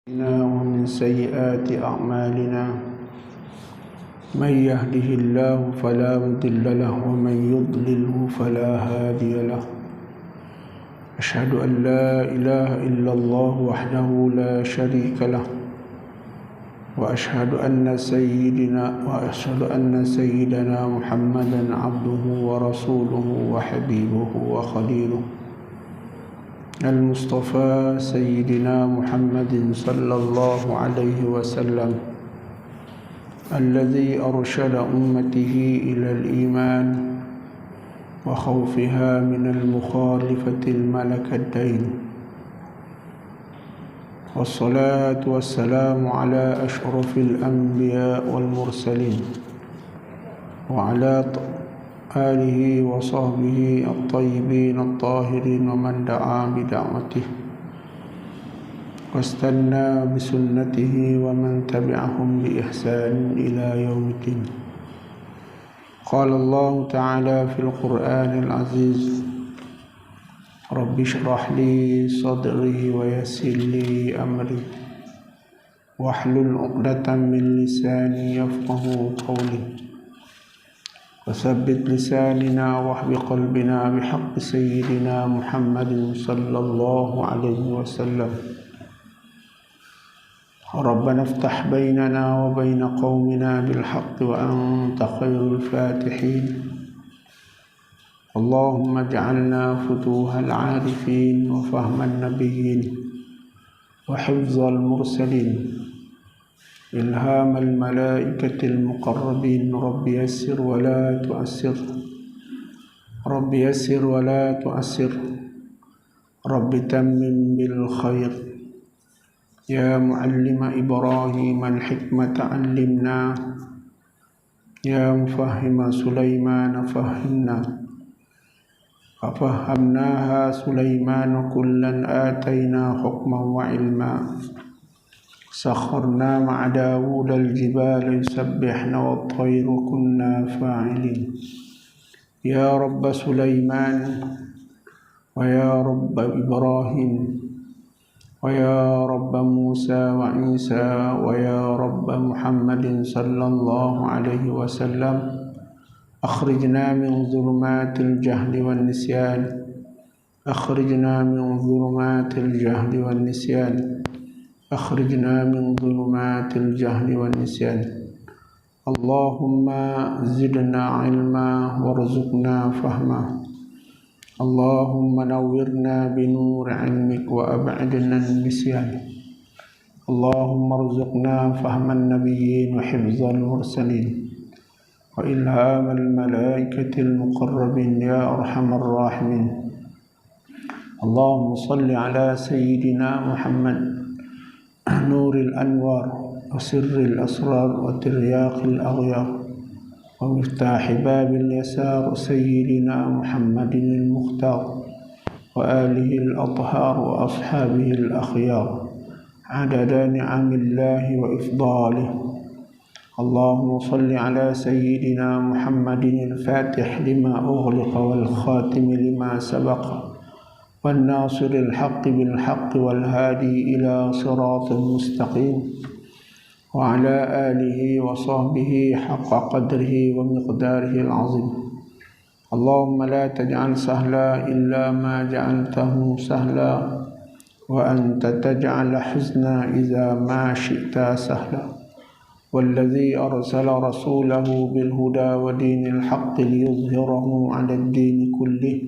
ومن سيئات أعمالنا من يهده الله فلا مضل له ومن يضلله فلا هادي له أشهد أن لا إله إلا الله وحده لا شريك له وأشهد أن سيدنا محمدا عبده ورسوله وحبيبه وخليله المصطفى سيدنا محمد صلى الله عليه وسلم الذي أرشد أمته إلى الإيمان وخوفها من المخالفة الملكتين، والصلاة والسلام على أشرف الأنبياء والمرسلين وعلى آله وصحبه الطيبين الطاهرين ومن دعا بدعوته واستنى بسنته ومن تبعهم بإحسان إلى يوم الدين. قال الله تعالى في القرآن العزيز: رب اشرح لي صدري ويسر لي أمري واحلل عقدة من لساني يفقه قولي وثبت لساننا واحب قلبنا بحق سيدنا محمد صلى الله عليه وسلم. ربنا افتح بيننا وبين قومنا بالحق وأنت خير الفاتحين. اللهم اجعلنا فتوح العارفين وفهم النبيين وحفظ المرسلين إلهام الملائكة المقربين. رب يسر ولا تؤسر، رب يسر ولا تؤسر، رب تمم بالخير. يا معلم إبراهيم الحكمة علمنا، يا مفهم سليمان فهمنا. ففهمناها سليمان كلا آتينا حكما وعلما سخرنا مع داود الجبال يسبحن والطير كنا فاعلين. يا رب سليمان ويا رب إبراهيم ويا رب موسى وعيسى ويا رب محمد صلى الله عليه وسلم أخرجنا من ظلمات الجهل والنسيان، أخرجنا من ظلمات الجهل والنسيان، أخرجنا من ظلمات الجهل والنسيان. اللهم زدنا علما وارزقنا فهما. اللهم نورنا بنور علمك وأبعدنا النسيان. اللهم ارزقنا فهم النبيين وحفظ المرسلين وإلهام الملائكة المقربين يا أرحم الراحمين. اللهم صل على سيدنا محمد نور الأنوار وسر الأسرار وترياق الأغيار ومفتاح باب اليسار سيدنا محمد المختار وآله الأطهار وأصحابه الأخيار عدد نعم الله وإفضاله. اللهم صل على سيدنا محمد الفاتح لما أغلق والخاتم لما سبق والناصر الحق بالحق والهادي إلى صراط مستقيم وعلى آله وصحبه حق قدره ومقداره العظيم. اللهم لا تجعل سهلا إلا ما جعلته سهلا وأنت تجعل حزنا إذا ما شئت سهلا. والذي أرسل رسوله بالهدى ودين الحق ليظهره على الدين كله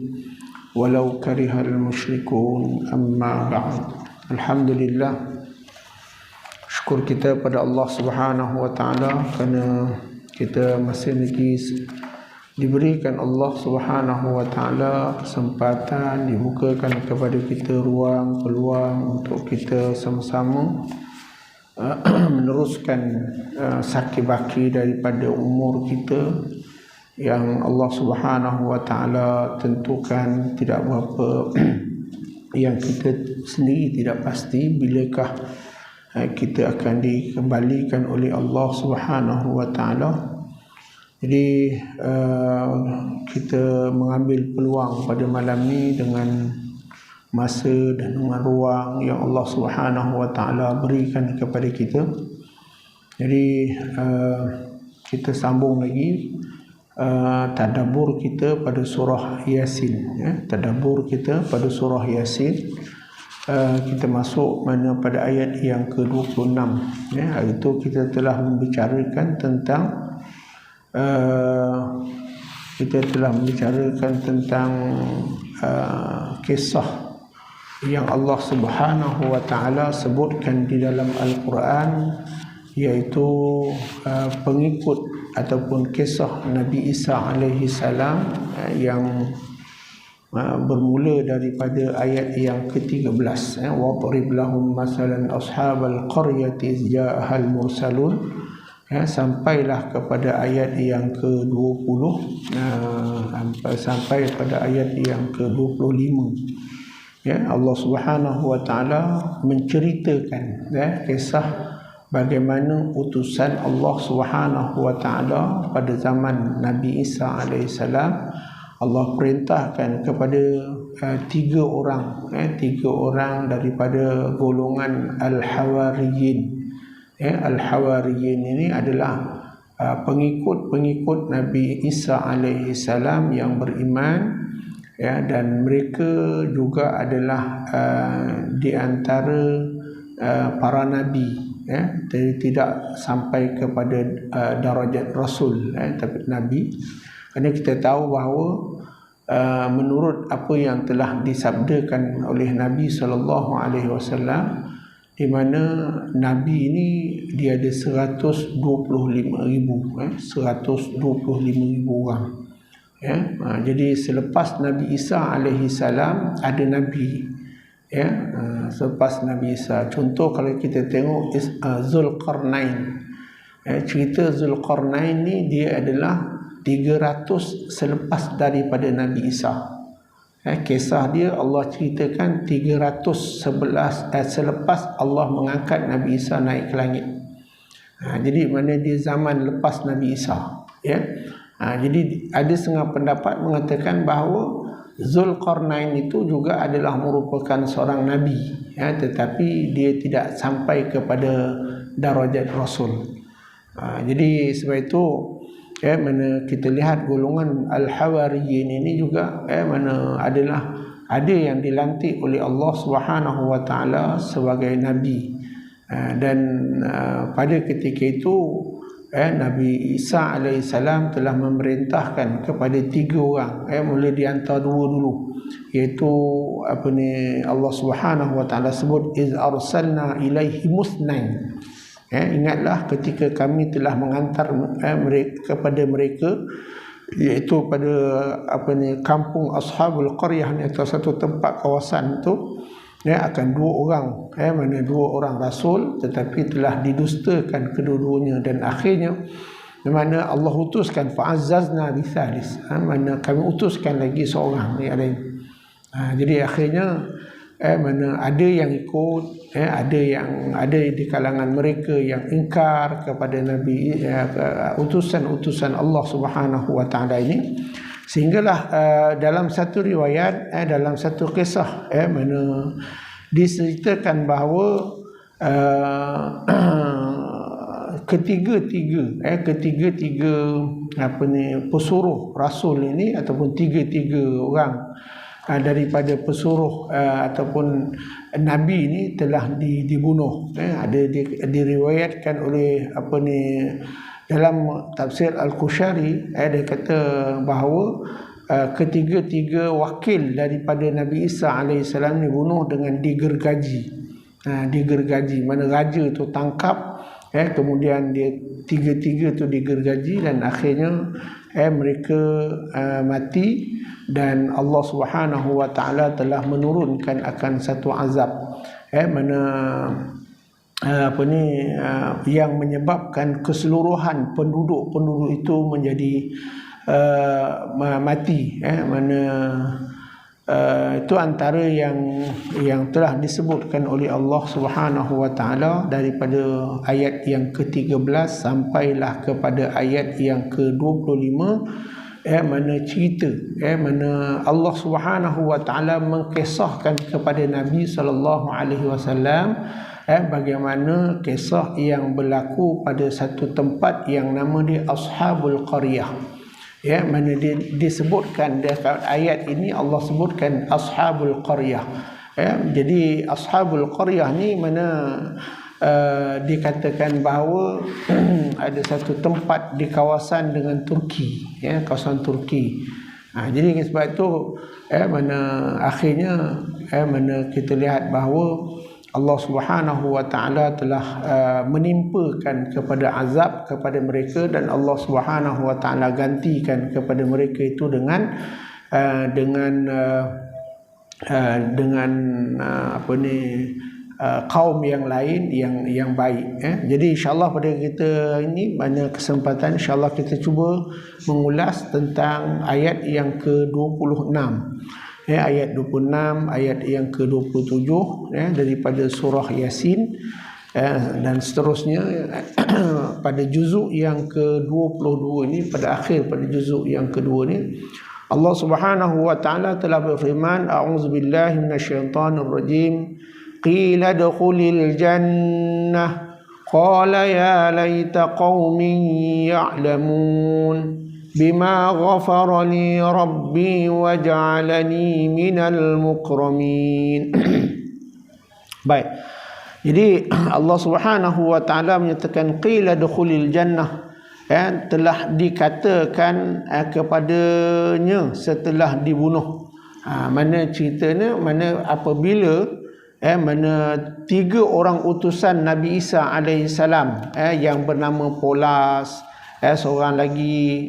walau karihal musyrikun. Amma ba'd. Alhamdulillah, syukur kita pada Allah Subhanahu wa taala kerana kita masih lagi diberikan Allah Subhanahu wa taala kesempatan, dibukakan kepada kita ruang peluang untuk kita sama-sama meneruskan saki-baki daripada umur kita yang Allah Subhanahu wa taala tentukan. Tidak berapa yang kita sendiri tidak pasti bilakah kita akan dikembalikan oleh Allah Subhanahu wa taala. Jadi kita mengambil peluang pada malam ni dengan masa dan dengan ruang yang Allah Subhanahu wa taala berikan kepada kita. Jadi kita sambung lagi tadabbur kita pada surah Yasin, ya. Tadabbur kita pada surah Yasin. Kita masuk pada ayat yang ke-26, ya. Hari itu kita telah membicarakan tentang kisah yang Allah Subhanahu wa taala sebutkan di dalam Al-Quran, iaitu pengikut ataupun kisah Nabi Isa alaihi salam yang bermula daripada ayat yang ke-13, wadrib lahum masalan ashabal qaryati iz ja'ahal mursalun, sampailah kepada ayat yang ke-20, sampai pada ayat yang ke-25. Allah Subhanahu wa taala menceritakan kisah bagaimana utusan Allah Subhanahu wa taala pada zaman Nabi Isa alaihissalam. Allah perintahkan kepada tiga orang daripada golongan Al-Hawariyin. Al-Hawariyin ini adalah pengikut Nabi Isa alaihissalam yang beriman, dan mereka juga adalah di antara para nabi, tidak sampai kepada darajat rasul, tapi nabi. Kerana kita tahu bahawa menurut apa yang telah disabdakan oleh Nabi SAW, di mana nabi ini dia ada 125,000 orang. Jadi selepas Nabi Isa alaihi salam ada nabi, selepas Nabi Isa. Contoh kalau kita tengok Zulkarnain, cerita Zulkarnain ni dia adalah 300 selepas daripada Nabi Isa. Kisah dia Allah ceritakan 311 selepas Allah mengangkat Nabi Isa naik ke langit. Jadi mana dia zaman lepas Nabi Isa, jadi ada setengah pendapat mengatakan bahawa Zulkarnain itu juga adalah merupakan seorang nabi, tetapi dia tidak sampai kepada darajat rasul. Jadi sebab itu mana kita lihat golongan Al-Hawariyin ini juga mana ada yang dilantik oleh Allah Subhanahu wa taala sebagai nabi, dan pada ketika itu Nabi Isa alaihissalam telah memerintahkan kepada tiga orang, mula di antara dua dulu, iaitu Allah Subhanahu wa taala sebut iz arsalna ilaihi musnain. Ingatlah ketika kami telah menghantar kepada mereka, iaitu pada kampung Ashabul Qaryah ni, atau satu tempat kawasan tu, akan dua orang, mana dua orang rasul, tetapi telah didustakan kedua-duanya, dan akhirnya mana Allah utuskan fa'azzazna bithalis, mana kami utuskan lagi seorang ni lain. Jadi akhirnya mana ada yang ikut, ada di kalangan mereka yang ingkar kepada Nabi, utusan Allah Subhanahu wa taala ini. Sehinggalah dalam satu riwayat, dalam satu kisah, mana diceritakan bahawa ketiga-tiga pesuruh rasul ini, ataupun tiga-tiga orang daripada pesuruh ataupun nabi ini telah dibunuh. Ada diriwayatkan oleh dalam tafsir Al-Qushari, dia kata bahawa ketiga-tiga wakil daripada Nabi Isa alaihissalam dibunuh dengan digergaji. Digergaji, mana raja tu tangkap, kemudian dia tiga-tiga tu digergaji, dan akhirnya mereka mati, dan Allah Subhanahu wa taala telah menurunkan akan satu azab, mana yang menyebabkan keseluruhan penduduk itu menjadi mati, mana itu antara yang telah disebutkan oleh Allah Subhanahu wa taala daripada ayat yang ke-13 sampailah kepada ayat yang ke-25, mana cerita mana Allah Subhanahu wa taala mengkisahkan kepada Nabi sallallahu alaihi wasallam bagaimana kisah yang berlaku pada satu tempat yang nama dia Ashabul Qaryah. Mana disebutkan dalam ayat ini Allah sebutkan Ashabul Qaryah. Jadi Ashabul Qaryah ni mana dikatakan bahawa ada satu tempat di kawasan dengan Turki, kawasan Turki. Jadi sebab itu mana akhirnya mana kita lihat bahawa Allah Subhanahu wa taala telah menimpakan kepada azab kepada mereka, dan Allah Subhanahu wa taala gantikan kepada mereka itu dengan kaum yang lain yang baik. Jadi insyaallah pada kita ini mana kesempatan insyaallah kita cuba mengulas tentang ayat yang ke-26. Ayat 26, ayat yang ke-27 daripada surah Yasin, dan seterusnya pada juzuk yang ke-22 ini, pada akhir pada juzuk yang kedua ni Allah Subhanahu wa taala telah berfirman, a'udzubillahi minasyaitonir rajim, qila dukhulil jannah qala ya laita qaumin ya'lamun bima ghafara li rabbi wa ja'alani minal mukramin. Baik. Jadi Allah Subhanahu wa taala menyatakan qila dukhulil jannah, telah dikatakan kepadanya setelah dibunuh. Mana ceritanya, mana apabila mana 3 orang utusan Nabi Isa alaihissalam yang bernama Polas, seorang lagi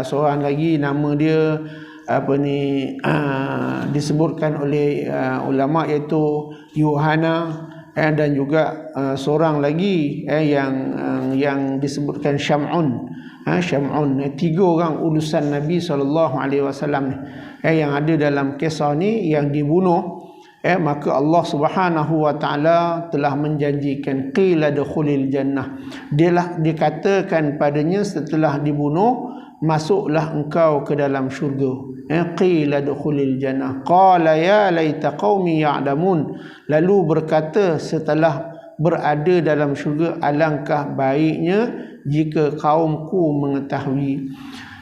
seorang lagi nama dia disebutkan oleh ulama iaitu Yohana, dan juga seorang lagi yang disebutkan Syam'un. Syam'un, 3 orang utusan Nabi SAW yang ada dalam kisah ni yang dibunuh. Maka Allah Subhanahu wa taala telah menjanjikan qila dukhulil jannah, dialah dikatakan padanya setelah dibunuh, masuklah engkau ke dalam syurga. Qila dukhulil jannah qala ya laita qaumi ya'lamun, lalu berkata setelah berada dalam syurga, alangkah baiknya jika kaumku mengetahui.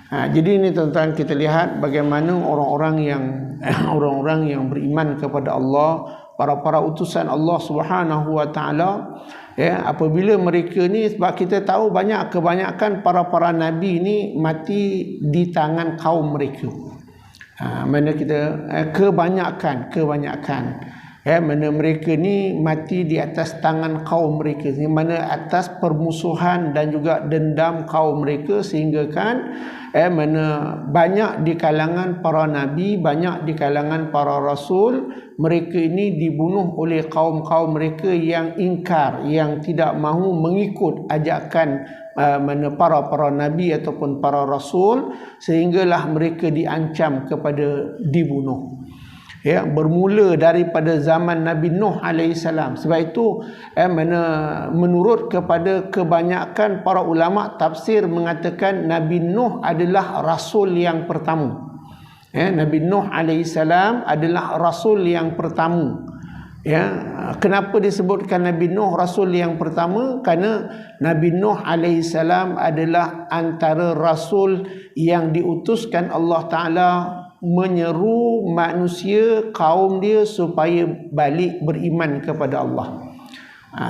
Jadi ini tuan-tuan, kita lihat bagaimana orang-orang yang beriman kepada Allah, para utusan Allah Subhanahu wa taala, apabila mereka ni, sebab kita tahu kebanyakan para nabi ni mati di tangan kaum mereka. Mana kita kebanyakan mana mereka ni mati di atas tangan kaum mereka, mana atas permusuhan dan juga dendam kaum mereka, sehingga kan mana banyak di kalangan para nabi, banyak di kalangan para rasul, mereka ini dibunuh oleh kaum-kaum mereka yang ingkar, yang tidak mahu mengikut ajakan mana para nabi ataupun para rasul, sehinggalah mereka diancam kepada dibunuh. Bermula daripada zaman Nabi Nuh alaihissalam. Sebab itu menurut kepada kebanyakan para ulama tafsir mengatakan Nabi Nuh adalah rasul yang pertama. Nabi Nuh alaihissalam adalah rasul yang pertama. Kenapa disebutkan Nabi Nuh rasul yang pertama? Kerana Nabi Nuh alaihissalam adalah antara rasul yang diutuskan Allah Ta'ala menyeru manusia, kaum dia, supaya balik beriman kepada Allah.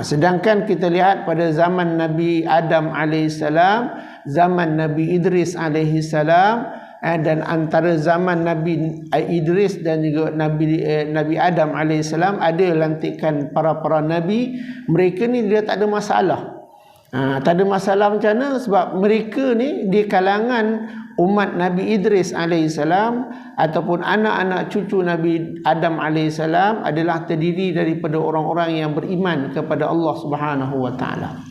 Sedangkan kita lihat pada zaman Nabi Adam alaihissalam, zaman Nabi Idris alaihissalam, dan antara zaman Nabi Idris dan juga Nabi Adam alaihissalam ada lantikan para nabi. Mereka ni dia tak ada masalah. Tak ada masalah macam mana? Sebab mereka ni di kalangan umat Nabi Idris alaihissalam ataupun anak-anak cucu Nabi Adam alaihissalam adalah terdiri daripada orang-orang yang beriman kepada Allah Subhanahu wa taala.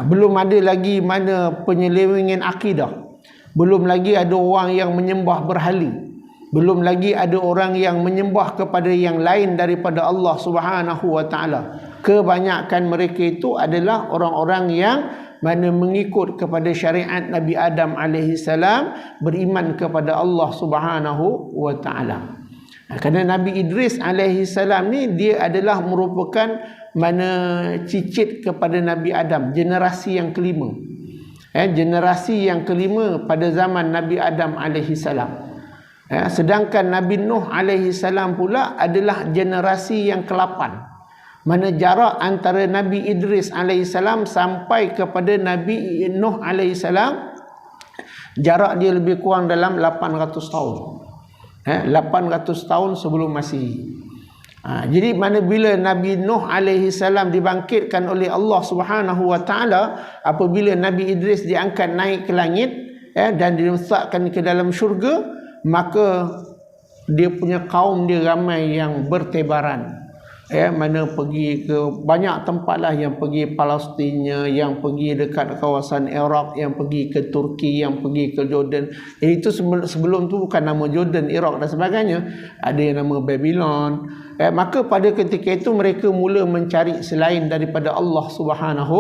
Belum ada lagi mana penyelewengan akidah. Belum lagi ada orang yang menyembah berhala. Belum lagi ada orang yang menyembah kepada yang lain daripada Allah Subhanahu wa taala. Kebanyakan mereka itu adalah orang-orang yang mana mengikut kepada syariat Nabi Adam alaihi salam, beriman kepada Allah Subhanahu wa taala. Kerana Nabi Idris alaihi salam ni dia adalah merupakan mana cicit kepada Nabi Adam, generasi yang kelima. Generasi yang kelima pada zaman Nabi Adam alaihi salam. Sedangkan Nabi Nuh alaihi salam pula adalah generasi yang ke-8. Mana jarak antara Nabi Idris alaihi salam sampai kepada Nabi Nuh alaihi salam, jarak dia lebih kurang dalam 800 tahun. 800 tahun sebelum Masihi. Jadi mana bila Nabi Nuh alaihi salam dibangkitkan oleh Allah Subhanahu wa taala, apabila Nabi Idris diangkat naik ke langit dan diletakkan ke dalam syurga, maka dia punya kaum dia ramai yang bertebaran. Mana pergi ke banyak tempat lah, yang pergi Palestin, yang pergi dekat kawasan Iraq, yang pergi ke Turki, yang pergi ke Jordan. Itu sebelum tu bukan nama Jordan, Iraq dan sebagainya, ada yang nama Babylon. Maka pada ketika itu mereka mula mencari selain daripada Allah Subhanahu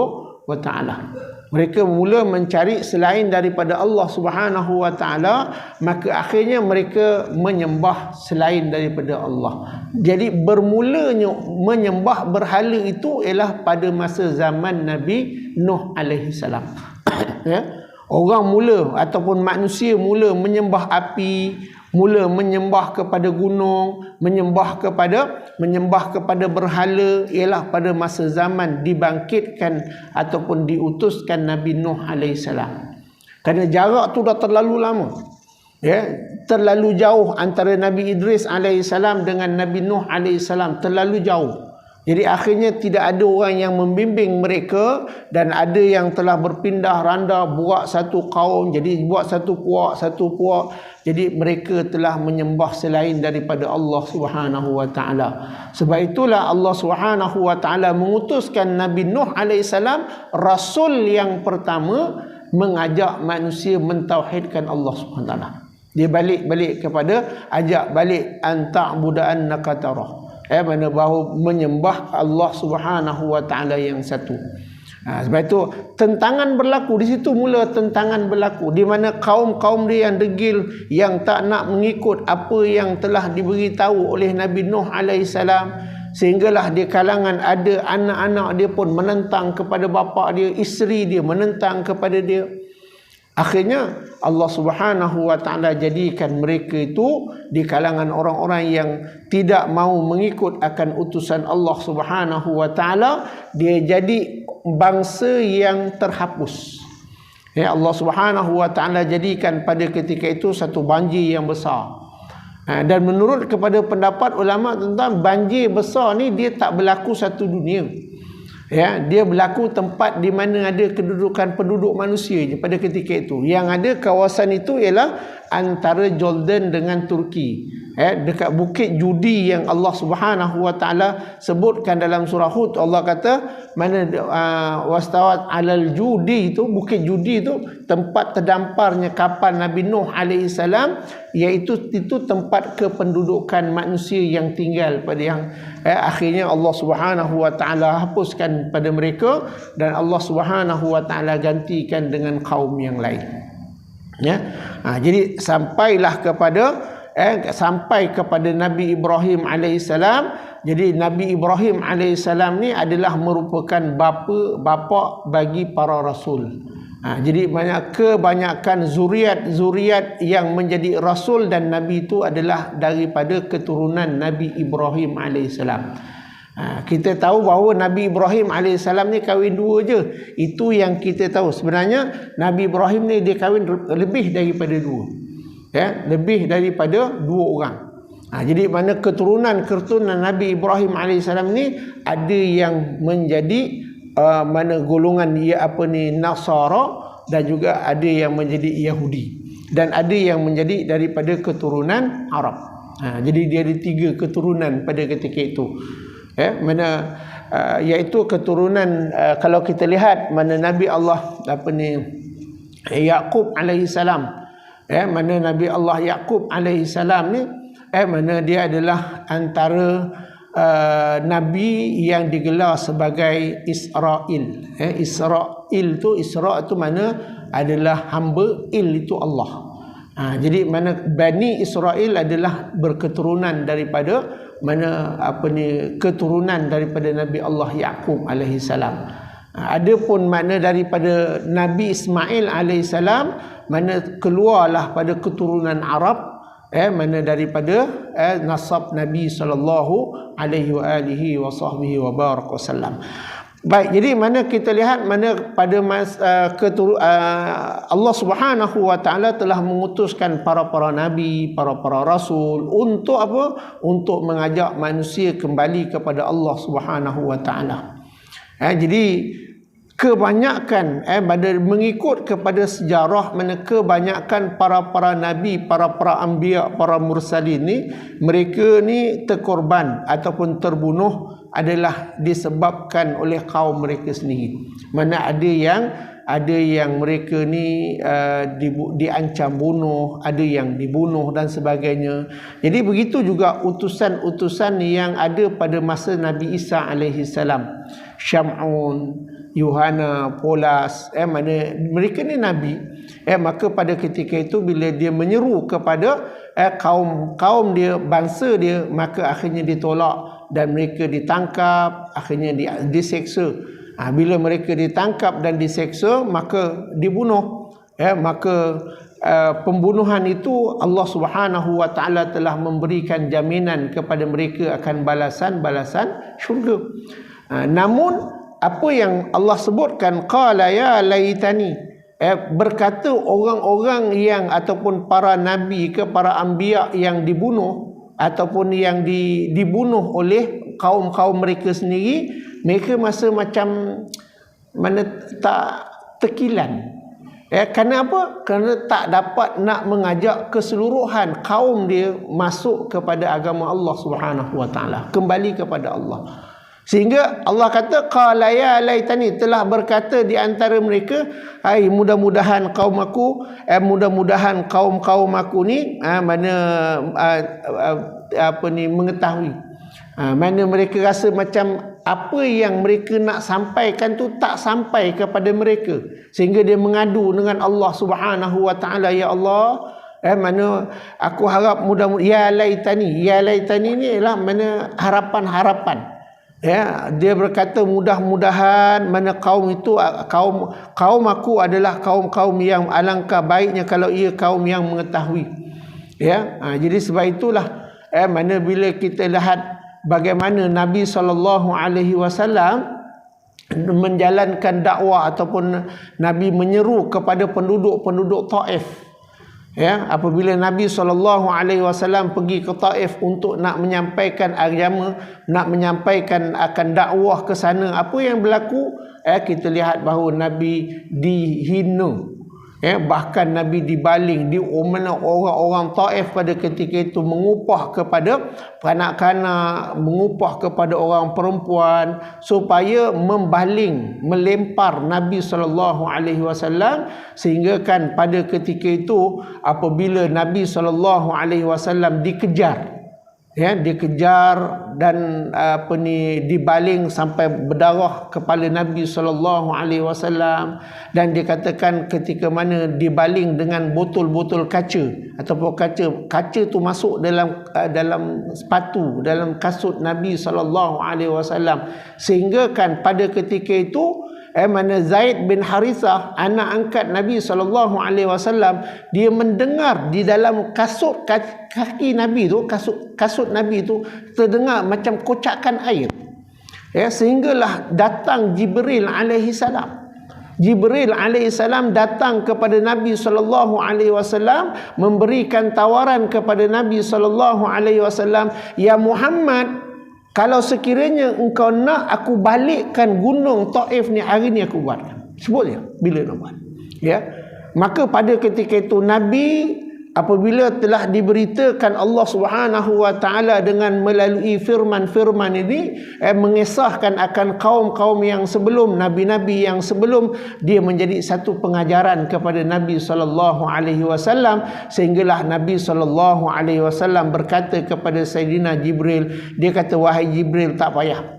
wa taala. Mereka mula mencari selain daripada Allah Subhanahu wa taala, maka akhirnya mereka menyembah selain daripada Allah. Jadi bermulanya menyembah berhala itu ialah pada masa zaman Nabi Nuh alaihi salam. Orang mula ataupun manusia mula menyembah api, mula menyembah kepada gunung, menyembah kepada berhala ialah pada masa zaman dibangkitkan ataupun diutuskan Nabi Nuh alaihi salam. Kerana jarak tu dah terlalu lama. Terlalu jauh antara Nabi Idris alaihi salam dengan Nabi Nuh alaihi salam, terlalu jauh. Jadi akhirnya tidak ada orang yang membimbing mereka, dan ada yang telah berpindah randa buat satu kaum, jadi buat satu puak. Jadi mereka telah menyembah selain daripada Allah Subhanahu wa taala. Sebab itulah Allah Subhanahu wa taala mengutuskan Nabi Nuh alaihi salam, rasul yang pertama mengajak manusia mentauhidkan Allah Subhanahu wa taala. Dia balik kepada ajak balik anta'budannaka tarah. Mana bahawa menyembah Allah Subhanahu wa taala yang satu. Sebab itu tentangan berlaku di situ, mula tentangan berlaku di mana kaum-kaum dia yang degil, yang tak nak mengikut apa yang telah diberitahu oleh Nabi Nuh alaihi salam, sehinggalah di kalangan ada anak-anak dia pun menentang kepada bapa dia, isteri dia menentang kepada dia. Akhirnya Allah Subhanahu wa taala jadikan mereka itu di kalangan orang-orang yang tidak mau mengikut akan utusan Allah Subhanahu wa taala, dia jadi bangsa yang terhapus. Allah Subhanahu wa taala jadikan pada ketika itu satu banjir yang besar. Dan menurut kepada pendapat ulama tentang banjir besar ni, dia tak berlaku satu dunia. Dia berlaku tempat di mana ada kedudukan penduduk manusia je pada ketika itu. Yang ada kawasan itu ialah antara Jordan dengan Turki. Dekat bukit judi yang Allah Subhanahu wa taala sebutkan dalam surah Hud, Allah kata mana wastawat alal judi, itu bukit judi itu tempat terdamparnya kapal Nabi Nuh alaihi salam, iaitu itu tempat kependudukan manusia yang tinggal pada yang akhirnya Allah Subhanahu wa taala hapuskan pada mereka, dan Allah Subhanahu wa taala gantikan dengan kaum yang lain. Jadi sampailah kepada Nabi Ibrahim alaihissalam. Jadi Nabi Ibrahim alaihissalam ni adalah merupakan bapa bagi para rasul. Jadi kebanyakan zuriat yang menjadi rasul dan nabi itu adalah daripada keturunan Nabi Ibrahim alaihissalam. Kita tahu bahawa Nabi Ibrahim AS ni kahwin 2 je. Itu yang kita tahu. Sebenarnya Nabi Ibrahim ni dia kahwin lebih daripada 2. Lebih daripada 2 orang. Jadi mana keturunan Nabi Ibrahim AS ni ada yang menjadi mana golongan Nasara, dan juga ada yang menjadi Yahudi, dan ada yang menjadi daripada keturunan Arab. Jadi dia ada 3 keturunan pada ketika itu. Iaitu keturunan kalau kita lihat mana Nabi Allah Yaqub alaihi salam, mana Nabi Allah Yaqub alaihi salam ni mana dia adalah antara Nabi yang digelar sebagai Israel. Israel tu, Isra tu mana adalah hamba, Il itu Allah. Jadi mana Bani Israel adalah berketurunan daripada keturunan daripada Nabi Allah Yaqub alaihi salam. Adapun mana daripada Nabi Ismail alaihi salam, mana keluarlah pada keturunan Arab, mana daripada nasab Nabi sallallahu alaihi wasallam. Baik, jadi mana kita lihat mana pada Allah Subhanahu wa taala telah mengutuskan para nabi, para rasul untuk apa? Untuk mengajak manusia kembali kepada Allah Subhanahu wa taala. Jadi kebanyakan mengikut kepada sejarah, mana kebanyakan para nabi, para anbiya, para mursalin ni, mereka ni terkorban ataupun terbunuh adalah disebabkan oleh kaum mereka sendiri. Mana ada yang mereka ni diancam bunuh, ada yang dibunuh dan sebagainya. Jadi begitu juga utusan-utusan yang ada pada masa Nabi Isa alaihi salam. Syam'un, Yohana, Polas, mana mereka ni nabi. Maka pada ketika itu bila dia menyeru kepada kaum dia, bangsa dia, maka akhirnya ditolak dan mereka ditangkap, akhirnya diseksa. Bila mereka ditangkap dan diseksa, maka dibunuh. Maka pembunuhan itu Allah Subhanahu wa taala telah memberikan jaminan kepada mereka akan balasan syurga. Namun apa yang Allah sebutkan, qala ya laitani, berkata orang-orang yang ataupun para nabi ke para anbiya yang dibunuh ataupun yang dibunuh oleh kaum-kaum mereka sendiri, mereka masa macam mana tak tekilan. Kerana apa? Kerana tak dapat nak mengajak keseluruhan kaum dia masuk kepada agama Allah Subhanahu wa taala, kembali kepada Allah. Sehingga Allah kata qala ya laitani, telah berkata di antara mereka, hai mudah-mudahan kaum aku, mudah-mudahan kaum aku ni mengetahui. Mana mereka rasa macam apa yang mereka nak sampaikan tu tak sampai kepada mereka, sehingga dia mengadu dengan Allah Subhanahu wa taala, ya Allah, mana aku harap ya laitani ni ialah mana harapan. Dia berkata mudah-mudahan mana kaum itu, kaum aku adalah kaum yang alangkah baiknya kalau ia kaum yang mengetahui. Jadi sebab itulah mana bila kita lihat bagaimana Nabi SAW menjalankan dakwah ataupun Nabi menyeru kepada penduduk Taif. Apabila Nabi SAW pergi ke Taif untuk nak menyampaikan agama, nak menyampaikan akan dakwah ke sana, apa yang berlaku? Kita lihat bahawa Nabi dihina. Bahkan Nabi dibaling, orang-orang Taif pada ketika itu mengupah kepada kanak-kanak, mengupah kepada orang perempuan supaya melempar Nabi SAW, sehingga kan pada ketika itu apabila Nabi SAW dikejar, dan dibaling sampai berdarah kepala Nabi SAW, dan dikatakan ketika mana dibaling dengan botol-botol kaca ataupun kaca tu masuk dalam sepatu, dalam kasut Nabi SAW, sehingga kan pada ketika itu mana Zaid bin Harithah, anak angkat Nabi SAW, dia mendengar di dalam kasut kaki Nabi tu, kasut Nabi tu terdengar macam kocakan air. Sehinggalah datang Jibril alaihi salam. Jibril alaihi salam datang kepada Nabi SAW, memberikan tawaran kepada Nabi SAW, ya Muhammad, kalau sekiranya engkau nak aku balikkan gunung Taif ni, hari ni aku buatkan. Sebut je bila nak buat. Maka pada ketika itu Nabi apabila telah diberitakan Allah Subhanahu wa taala dengan melalui firman-firman ini mengisahkan akan kaum-kaum yang sebelum, nabi-nabi yang sebelum, dia menjadi satu pengajaran kepada Nabi sallallahu alaihi wasallam, sehinggalah Nabi sallallahu alaihi wasallam berkata kepada Sayyidina Jibril, dia kata, wahai Jibril, tak payah.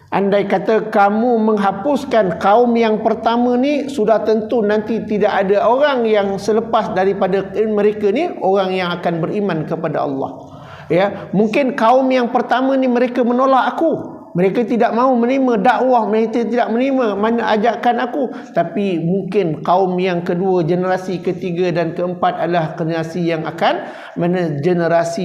Andai kata kamu menghapuskan kaum yang pertama ni, sudah tentu nanti tidak ada orang yang selepas daripada mereka ni orang yang akan beriman kepada Allah. Ya, mungkin kaum yang pertama ni mereka menolak aku. Mereka tidak mahu menerima dakwah, mereka tidak menerima mana ajakan aku. Tapi mungkin kaum yang kedua, generasi ketiga dan keempat adalah generasi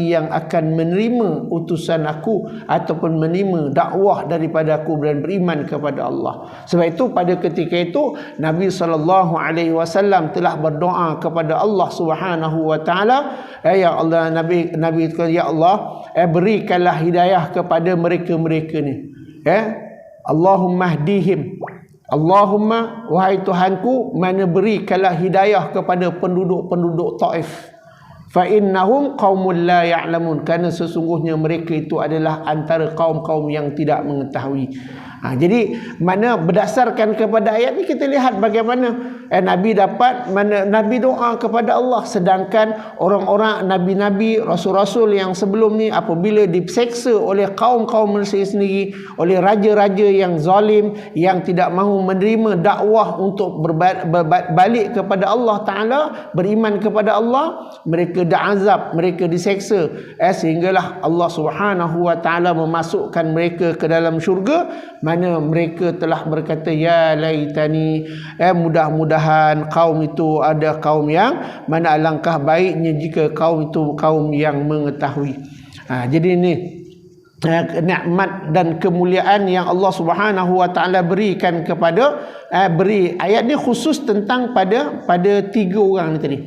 yang akan menerima utusan aku ataupun menerima dakwah daripada aku dan beriman kepada Allah. Sebab itu pada ketika itu Nabi SAW telah berdoa kepada Allah Subhanahu wa taala, ya Allah, Nabi ya Allah, berikanlah hidayah kepada mereka-mereka ni. Allahumma hdihim, Allahumma, wahai Tuhanku, mana berikanlah hidayah kepada penduduk-penduduk Taif. Fa innahum qaumul la ya'lamun, kerana sesungguhnya mereka itu adalah antara kaum-kaum yang tidak mengetahui. Jadi mana berdasarkan kepada ayat ni kita lihat bagaimana Nabi Nabi doa kepada Allah, sedangkan orang-orang nabi-nabi, rasul-rasul yang sebelum ni apabila diseksa oleh kaum-kaum mereka sendiri, oleh raja-raja yang zalim yang tidak mahu menerima dakwah untuk balik kepada Allah Taala, beriman kepada Allah, mereka diazab, mereka diseksa, sehinggalah Allah Subhanahu wa taala memasukkan mereka ke dalam syurga, mana mereka telah berkata, ya laitani, mudah-mudahan kaum itu ada kaum yang mana alangkah baiknya jika kaum itu kaum yang mengetahui. Jadi ini nikmat dan kemuliaan yang Allah Subhanahu wa taala berikan kepada ayat ni khusus tentang pada tiga orang ni tadi,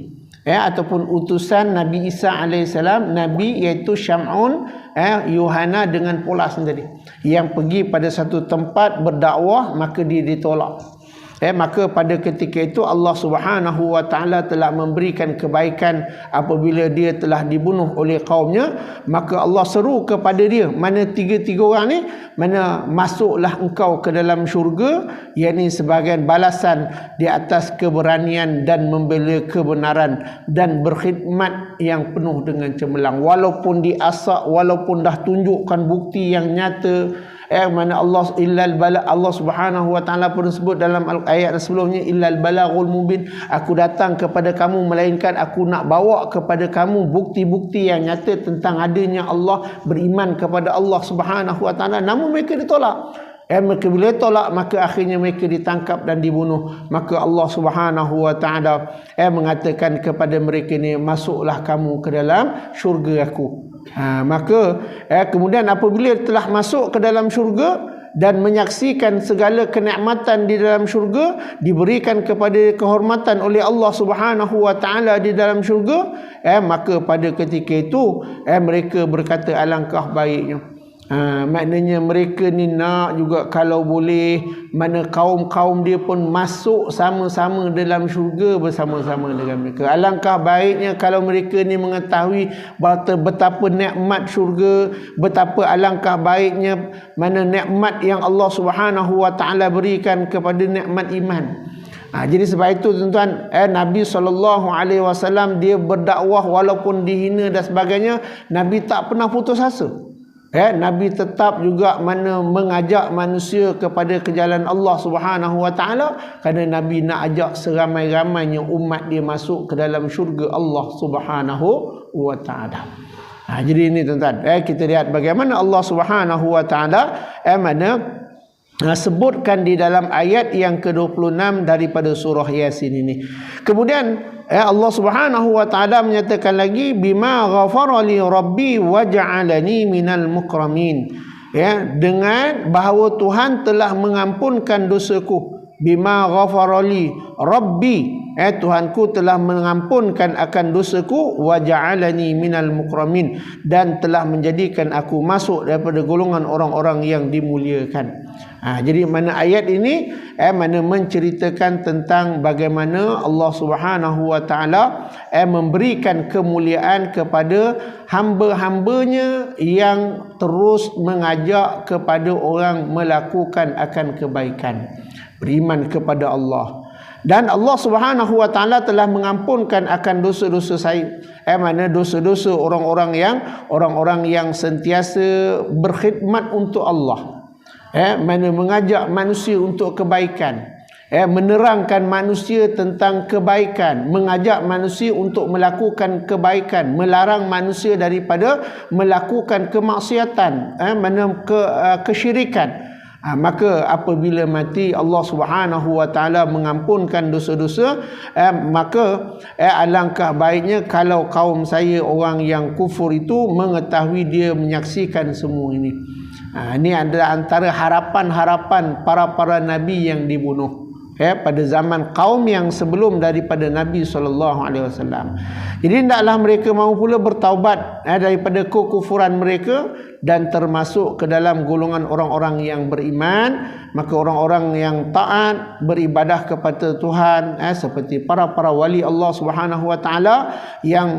ataupun utusan Nabi Isa alaihissalam, Nabi iaitu Syam'un, Yohana dengan Polas tadi, yang pergi pada satu tempat berdakwah, maka dia ditolak. Maka pada ketika itu Allah Subhanahu wa taala telah memberikan kebaikan apabila dia telah dibunuh oleh kaumnya, maka Allah seru kepada dia, mana tiga-tiga orang ni, mana masuklah engkau ke dalam syurga, yakni sebagai balasan di atas keberanian dan membela kebenaran dan berkhidmat yang penuh dengan cemerlang, walaupun diasak, walaupun dah tunjukkan bukti yang nyata. Mana Allah Subhanahu wa taala pun sebut dalam ayat sebelumnya, illal balaghul mubin, aku datang kepada kamu melainkan aku nak bawa kepada kamu bukti-bukti yang nyata tentang adanya Allah, beriman kepada Allah Subhanahu wa taala. Namun mereka ditolak. Mereka bila tolak, maka akhirnya mereka ditangkap dan dibunuh. Maka Allah Subhanahu wa taala mengatakan kepada mereka ni, masuklah kamu ke dalam syurga aku. Maka kemudian apabila telah masuk ke dalam syurga dan menyaksikan segala kenikmatan di dalam syurga, diberikan kepada kehormatan oleh Allah Subhanahu wa taala di dalam syurga, maka pada ketika itu mereka berkata, alangkah baiknya. Maknanya mereka ni nak juga kalau boleh mana kaum-kaum dia pun masuk sama-sama dalam syurga bersama-sama dengan mereka. Alangkah baiknya kalau mereka ni mengetahui betapa nikmat syurga, betapa alangkah baiknya mana nikmat yang Allah Subhanahu wa taala berikan kepada nikmat iman. Jadi sebab itu tuan-tuan, Nabi SAW dia berdakwah walaupun dihina dan sebagainya, Nabi tak pernah putus asa. Nabi tetap juga mengajak manusia kepada ke jalan Allah Subhanahu wa taala, kerana Nabi nak ajak seramai-ramainya umat dia masuk ke dalam syurga Allah Subhanahu wa taala. Jadi ini tuan-tuan, kita lihat bagaimana Allah Subhanahu wa taala sebutkan di dalam ayat yang ke-26 daripada surah Yasin ini. Kemudian Allah Subhanahu wa taala menyatakan lagi, bima ghafara li rabbi wa ja'alani minal mukramin. Dengan bahawa Tuhan telah mengampunkan dosaku. Bima ghafara li, Rabbi, Tuhanku telah mengampunkan akan dosaku, wa ja'alani minal mukramin, dan telah menjadikan aku masuk daripada golongan orang-orang yang dimuliakan. Jadi mana ayat ini mana menceritakan tentang bagaimana Allah Subhanahu wa taala memberikan kemuliaan kepada hamba-hambanya yang terus mengajak kepada orang melakukan akan kebaikan, beriman kepada Allah. Dan Allah Subhanahu wa taala telah mengampunkan akan dosa-dosa saya, mana dosa-dosa orang-orang yang sentiasa berkhidmat untuk Allah, mana mengajak manusia untuk kebaikan, menerangkan manusia tentang kebaikan, mengajak manusia untuk melakukan kebaikan, melarang manusia daripada melakukan kemaksiatan, kesyirikan. Maka apabila mati Allah Subhanahu wa taala mengampunkan dosa-dosa, maka alangkah baiknya kalau kaum saya orang yang kufur itu mengetahui dia menyaksikan semua ini. Ini adalah antara harapan-harapan para nabi yang dibunuh pada zaman kaum yang sebelum daripada Nabi SAW. Jadi hendaklah mereka mahu pula bertaubat daripada kekufuran mereka dan termasuk ke dalam golongan orang-orang yang beriman. Maka orang-orang yang taat beribadah kepada Tuhan, seperti para wali Allah Subhanahu wa taala yang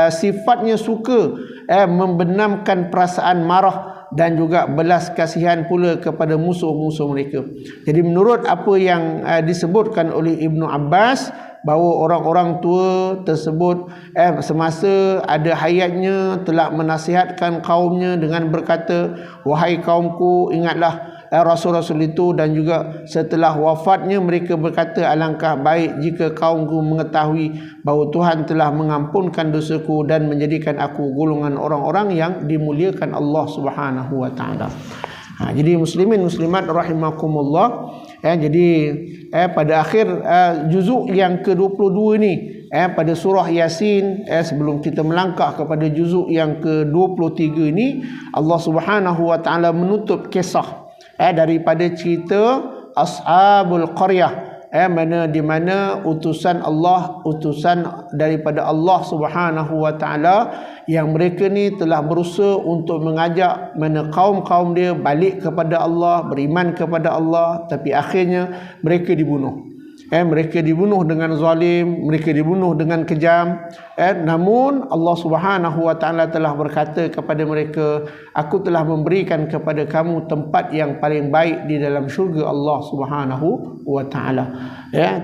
sifatnya suka membenamkan perasaan marah dan juga belas kasihan pula kepada musuh-musuh mereka. Jadi menurut apa yang disebutkan oleh Ibnu Abbas, bahawa orang-orang tua tersebut semasa ada hayatnya telah menasihatkan kaumnya dengan berkata, wahai kaumku, ingatlah Rasul-Rasul itu, dan juga setelah wafatnya mereka berkata, alangkah baik jika kaumku mengetahui bahawa Tuhan telah mengampunkan dosaku dan menjadikan aku golongan orang-orang yang dimuliakan Allah Subhanahu wa taala. Jadi muslimin muslimat rahimakumullah, jadi pada akhir juzuk yang ke-22 ini, pada surah Yasin, sebelum kita melangkah kepada juzuk yang ke-23 ini, Allah Subhanahu wa taala menutup kisah daripada cerita Ashabul Qaryah, di mana utusan daripada Allah Subhanahu wa taala yang mereka ni telah berusaha untuk mengajak kaum-kaum dia balik kepada Allah, beriman kepada Allah, tapi akhirnya mereka dibunuh. Mereka dibunuh dengan zalim, mereka dibunuh dengan kejam. Namun Allah Subhanahu wa taala telah berkata kepada mereka, aku telah memberikan kepada kamu tempat yang paling baik di dalam syurga Allah Subhanahu wa taala.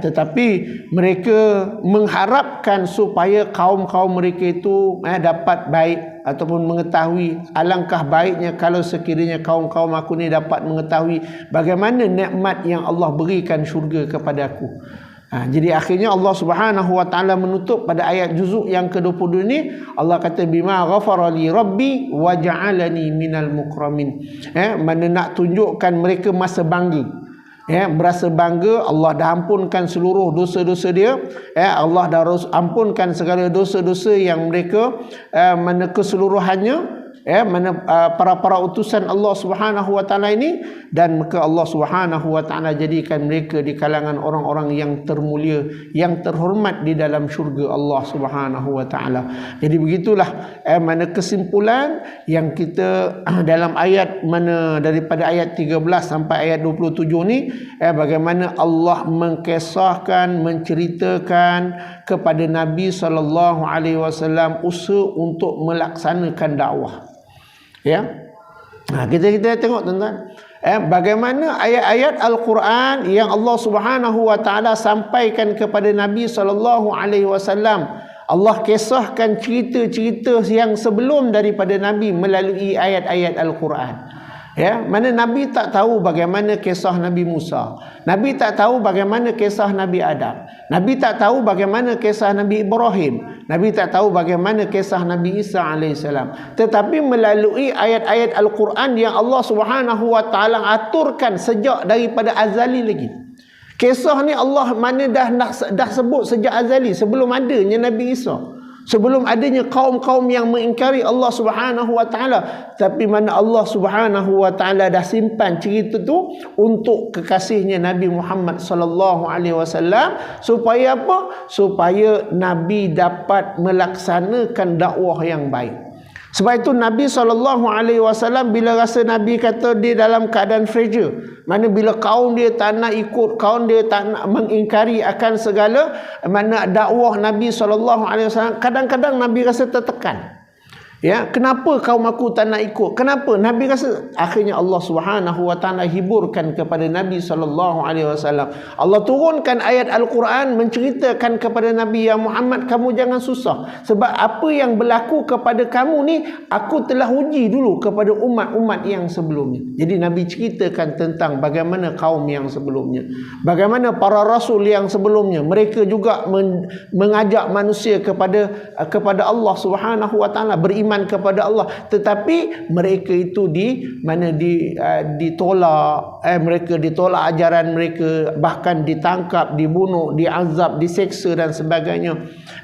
Tetapi mereka mengharapkan supaya kaum-kaum mereka itu dapat baik ataupun mengetahui, alangkah baiknya kalau sekiranya kaum-kaum aku ni dapat mengetahui bagaimana nikmat yang Allah berikan syurga kepada aku. Jadi akhirnya Allah Subhanahu wa taala menutup pada ayat juzuk yang ke-22 ini, Allah kata bima ghafara li rabbi wa ja'alani minal mukramin. Mana nak tunjukkan mereka masa bangga, berasa bangga. Allah dah ampunkan seluruh dosa-dosa dia, Allah dah ampunkan segala dosa-dosa yang mereka mana keseluruhannya, mana para utusan Allah Subhanahu wa taala ini, dan maka Allah Subhanahu wa taala jadikan mereka di kalangan orang-orang yang termulia, yang terhormat di dalam syurga Allah Subhanahu wa taala. Jadi begitulah mana kesimpulan yang kita dalam ayat mana daripada ayat 13 sampai ayat 27 ni, bagaimana Allah mengkisahkan, menceritakan kepada Nabi sallallahu alaihi wasallam usaha untuk melaksanakan dakwah. Kita tengok tuan-tuan, bagaimana ayat-ayat Al-Quran yang Allah Subhanahu wa taala sampaikan kepada Nabi sallallahu alaihi wasallam. Allah kisahkan cerita-cerita yang sebelum daripada Nabi melalui ayat-ayat Al-Quran. Mana Nabi tak tahu bagaimana kisah Nabi Musa, Nabi tak tahu bagaimana kisah Nabi Adam, Nabi tak tahu bagaimana kisah Nabi Ibrahim, Nabi tak tahu bagaimana kisah Nabi Isa alaihissalam. Tetapi melalui ayat-ayat Al-Quran yang Allah Subhanahu wa taala aturkan sejak daripada azali lagi. Kisah ni Allah mana dah sebut sejak azali, sebelum adanya Nabi Isa. Sebelum adanya kaum-kaum yang mengingkari Allah Subhanahu wa taala, tapi mana Allah Subhanahu wa taala dah simpan cerita tu untuk kekasihnya Nabi Muhammad sallallahu alaihi wasallam, supaya apa? Supaya Nabi dapat melaksanakan dakwah yang baik. Sebab itu Nabi SAW bila rasa Nabi kata dia dalam keadaan fragile, mana bila kaum dia tak nak ikut, kaum dia tak nak mengingkari akan segala, mana dakwah Nabi SAW, kadang-kadang Nabi rasa tertekan. Ya, kenapa kaum aku tak nak ikut? Kenapa? Nabi rasa, akhirnya Allah Subhanahu wa taala hiburkan kepada Nabi sallallahu alaihi wasallam. Allah turunkan ayat Al-Quran menceritakan kepada Nabi, ya Muhammad, kamu jangan susah. Sebab apa yang berlaku kepada kamu ni, aku telah uji dulu kepada umat-umat yang sebelumnya. Jadi Nabi ceritakan tentang bagaimana kaum yang sebelumnya, bagaimana para rasul yang sebelumnya, mereka juga mengajak manusia kepada Allah Subhanahu wa taala, beriman kepada Allah, tetapi mereka itu ditolak, mereka ditolak ajaran mereka, bahkan ditangkap, dibunuh, diazab, diseksa dan sebagainya.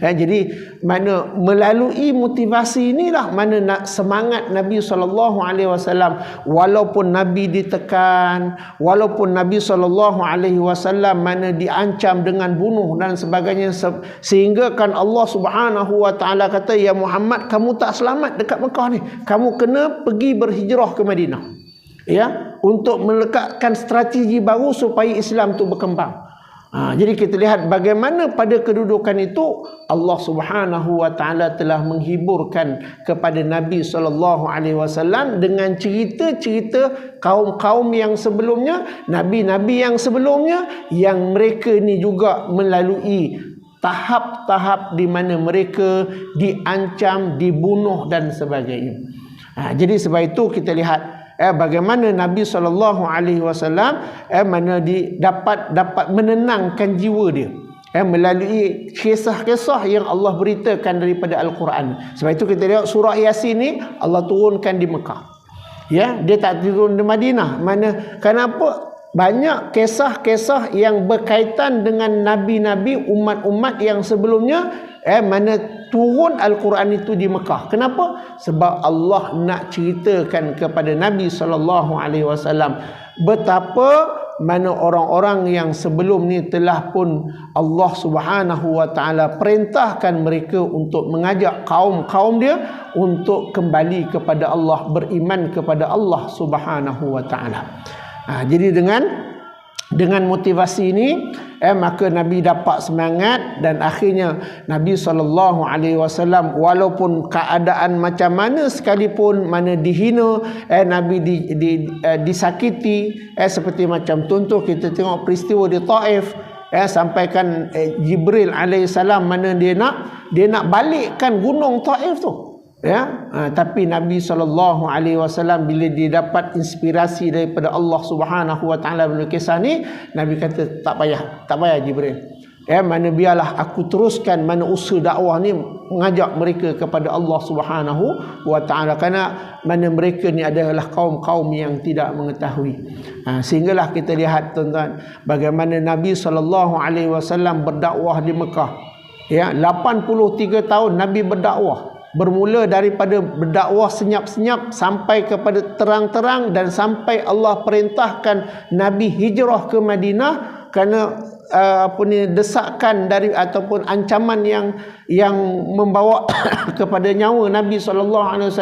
Jadi mana melalui motivasi inilah mana nak semangat Nabi SAW, walaupun Nabi ditekan, walaupun Nabi SAW mana diancam dengan bunuh dan sebagainya, sehingga kan Allah Subhanahu wa taala kata, ya Muhammad, kamu tak selamat dekat Mekah ni, kamu kena pergi berhijrah ke Madinah, ya, untuk melekatkan strategi baru supaya Islam tu berkembang. Jadi kita lihat bagaimana pada kedudukan itu Allah Subhanahu wa taala telah menghiburkan kepada Nabi SAW dengan cerita-cerita kaum-kaum yang sebelumnya, nabi-nabi yang sebelumnya, yang mereka ni juga melalui tahap-tahap di mana mereka diancam, dibunuh dan sebagainya. Jadi sebab itu kita lihat bagaimana Nabi SAW mana dapat menenangkan jiwa dia melalui kisah-kisah yang Allah beritakan daripada Al-Quran. Sebab itu kita lihat surah Yasin ni Allah turunkan di Mekah. Ya, dia tak turun di Madinah. Kenapa? Banyak kisah-kisah yang berkaitan dengan nabi-nabi, umat-umat yang sebelumnya mana turun Al-Quran itu di Mekah. Kenapa? Sebab Allah nak ceritakan kepada Nabi SAW betapa mana orang-orang yang sebelum ni telah pun Allah Subhanahu wa taala perintahkan mereka untuk mengajak kaum-kaum dia untuk kembali kepada Allah, beriman kepada Allah Subhanahu wa taala. Jadi dengan motivasi ini maka Nabi dapat semangat, dan akhirnya Nabi SAW walaupun keadaan macam mana sekalipun, mana dihina, Nabi disakiti, seperti macam contoh kita tengok peristiwa di Taif, sampaikan Jibril alaihissalam mana dia nak balikkan gunung Taif tu. Tapi Nabi SAW bila dia dapat inspirasi daripada Allah Subhanahu wa taala dalam kisah ni, Nabi kata tak payah Jibril. Mana biarlah aku teruskan mana usaha dakwah ni, mengajak mereka kepada Allah Subhanahu wa taala, kerana mana mereka ni adalah kaum-kaum yang tidak mengetahui. Sehinggalah kita lihat tuan-tuan bagaimana Nabi SAW berdakwah di Mekah. 83 tahun Nabi berdakwah. Bermula daripada berdakwah senyap-senyap sampai kepada terang-terang, dan sampai Allah perintahkan Nabi hijrah ke Madinah kerana desakan dari ataupun ancaman yang membawa kepada nyawa Nabi SAW.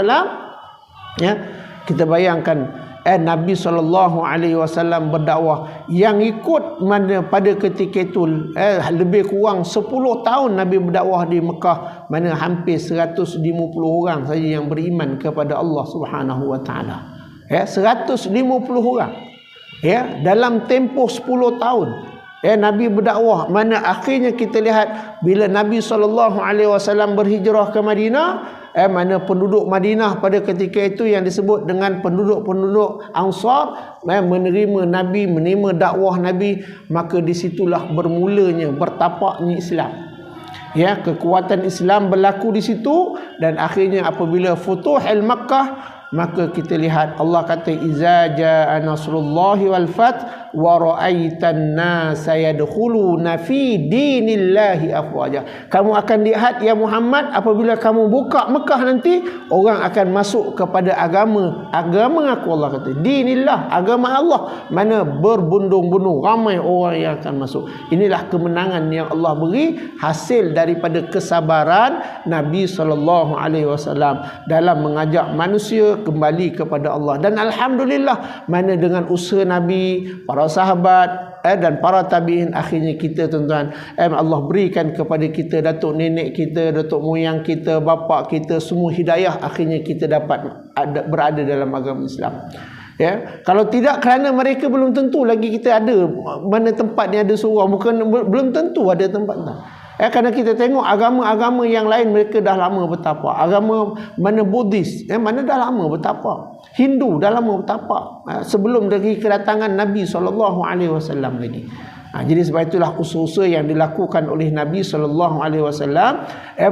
Kita bayangkan Nabi SAW berdakwah, yang ikut mana pada ketika itu lebih kurang 10 tahun Nabi berdakwah di Mekah, mana hampir 150 orang saja yang beriman kepada Allah Subhanahu wa taala. 150 orang. Dalam tempoh 10 tahun Nabi berdakwah, mana akhirnya kita lihat bila Nabi SAW berhijrah ke Madinah, mana penduduk Madinah pada ketika itu yang disebut dengan penduduk-penduduk Ansar menerima Nabi, menerima dakwah Nabi, maka disitulah bermulanya bertapaknya Islam. Kekuatan Islam berlaku di situ, dan akhirnya apabila Futuh al-Makkah, maka kita lihat Allah kata iza jaa nasrullahi wal fath wa ra'aitan nasa yadkhuluna fi dinillahi afwaja. Kamu akan lihat ya Muhammad, apabila kamu buka Mekah nanti, orang akan masuk kepada agama aku. Allah kata dinillah, agama Allah, mana berbundung-bundung ramai orang yang akan masuk. Inilah kemenangan yang Allah beri hasil daripada kesabaran Nabi SAW dalam mengajak manusia kembali kepada Allah. Dan alhamdulillah, mana dengan usaha Nabi, para sahabat dan para tabi'in, akhirnya kita tuan-tuan, Allah berikan kepada kita, datuk nenek kita, datuk moyang kita, bapa kita, semua hidayah, akhirnya kita dapat berada dalam agama Islam. Ya, kalau tidak, kerana mereka belum tentu lagi kita ada mana tempat ni ada seorang, bukan belum tentu ada tempat tak. Kerana kita tengok agama-agama yang lain, mereka dah lama bertapa. Agama mana Buddhis, mana dah lama bertapa. Hindu dah lama bertapa, sebelum lagi kedatangan Nabi SAW lagi. Jadi sebab itulah usaha-usaha yang dilakukan oleh Nabi SAW,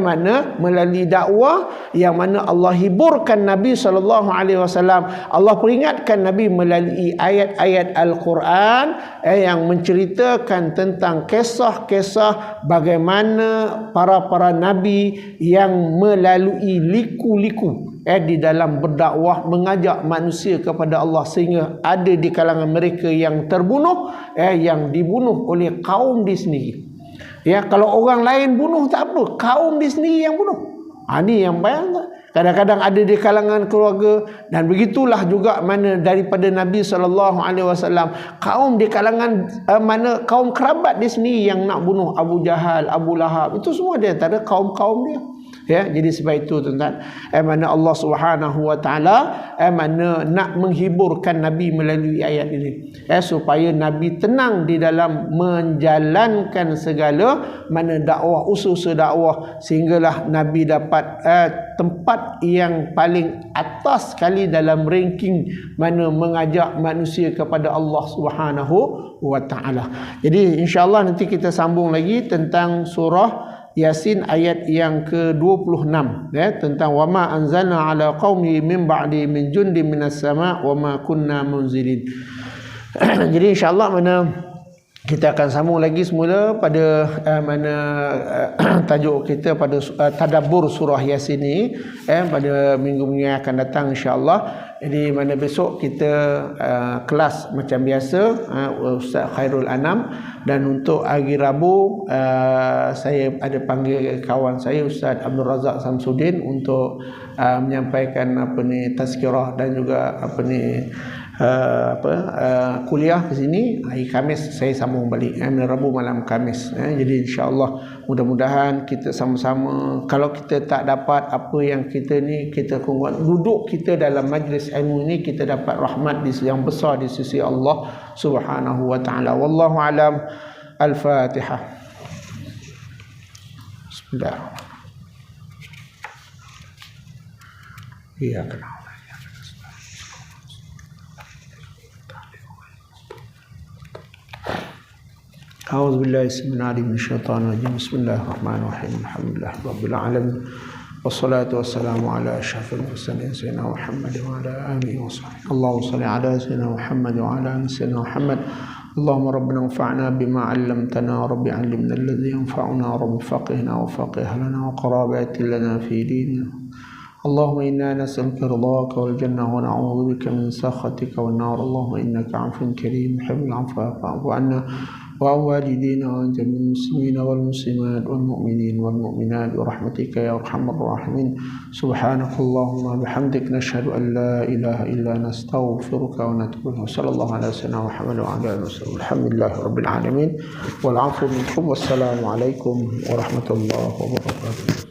mana melalui dakwah yang mana Allah hiburkan Nabi SAW. Allah peringatkan Nabi melalui ayat-ayat Al-Quran yang menceritakan tentang kisah-kisah bagaimana para Nabi yang melalui liku-liku di dalam berdakwah, mengajak manusia kepada Allah, sehingga ada di kalangan mereka yang terbunuh, yang dibunuh oleh kaum di sendiri. Ya, kalau orang lain bunuh tak apa, kaum di sendiri yang bunuh. Ini yang bayang. Kadang-kadang ada di kalangan keluarga, dan begitulah juga mana daripada Nabi SAW, kaum di kalangan mana kaum kerabat di sini yang nak bunuh Abu Jahal, Abu Lahab, itu semua dia antara kaum-kaum dia. Ya, jadi sebab itu tuan-tuan, mana Allah Subhanahu wa taala mana nak menghiburkan Nabi melalui ayat ini, supaya Nabi tenang di dalam menjalankan segala mana dakwah, usaha dakwah, sehinggalah Nabi dapat tempat yang paling atas sekali dalam ranking mana mengajak manusia kepada Allah Subhanahu wa taala. Jadi insya-Allah nanti kita sambung lagi tentang surah Yasin ayat yang ke-26, tentang wama anzalna ala qaumi min ba'di min jundin minas sama' wama kunna munzilin. Jadi insya-Allah mana kita akan sambung lagi semula pada tajuk kita pada tadabbur surah Yasin ini pada minggu-minggu yang akan datang insya-Allah. Jadi mana besok kita kelas macam biasa, Ustaz Khairul Anam, dan untuk hari Rabu saya ada panggil kawan saya Ustaz Abdul Razak Samsudin untuk menyampaikan tazkirah dan juga kuliah ke sini. Hari Khamis saya sambung balik, Rabu malam Khamis. Jadi insya-Allah mudah-mudahan kita sama-sama, kalau kita tak dapat apa yang kita ni, kita duduk kita dalam majlis ilmu ini, kita dapat rahmat yang besar di sisi Allah Subhanahu wa taala. Wallahu alam. Al-Fatihah. Bismillah. Iya kenal. أعوذ بالله السميع العليم من الشيطان الرجيم بسم الله الرحمن الرحيم الحمد لله رب العالمين والصلاة والسلام على أشرف المرسلين سيدنا محمد وعلى آله وصحبه اللهم صل على سيدنا محمد وعلى آل سيدنا محمد اللهم ربنا انفعنا بما علمتنا رب علمنا الذي ينفعنا رب فقهنا وفقه لنا وقرابات لنا في ديننا اللهم إنا نسألك رضاك والجنة ونعوذ بك من سخطك والنار اللهم إنك عفو كريم يحب العفو فاعف عنا وعن والدينا وعن جميع المسلمين والمسلمات والمؤمنين والمؤمنات برحمتك يا أرحم الراحمين سبحانك اللهم وبحمدك نشهد أن لا إله إلا أنت نستغفرك ونتوب إليك وصلى الله على سيدنا محمد وعلى آله وسلم الحمد لله رب العالمين والعفو منكم والسلام عليكم ورحمة الله وبركاته.